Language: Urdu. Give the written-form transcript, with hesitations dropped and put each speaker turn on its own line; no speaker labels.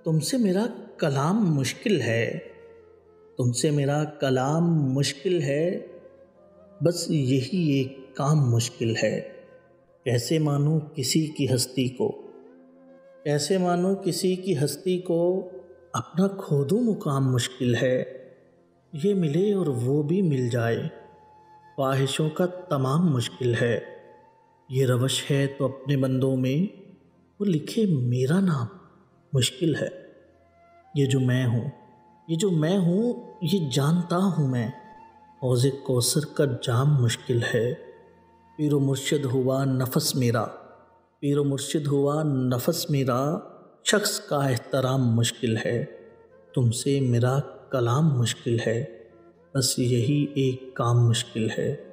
تم سے میرا کلام مشکل ہے، تم سے میرا کلام مشکل ہے، بس یہی ایک کام مشکل ہے۔ کیسے مانوں کسی کی ہستی کو، کیسے مانوں کسی کی ہستی کو، اپنا کھو دوں مقام مشکل ہے۔ یہ ملے اور وہ بھی مل جائے، خواہشوں کا تمام مشکل ہے۔ یہ روش ہے تو اپنے بندوں میں وہ لکھے میرا نام مشکل ہے۔ یہ جو میں ہوں، یہ جو میں ہوں، یہ جانتا ہوں میں، حوض کوثر کا جام مشکل ہے۔ پیر و مرشد ہوا نفس میرا، پیر و مرشد ہوا نفس میرا، شخص کا احترام مشکل ہے۔ تم سے میرا کلام مشکل ہے، بس یہی ایک کام مشکل ہے۔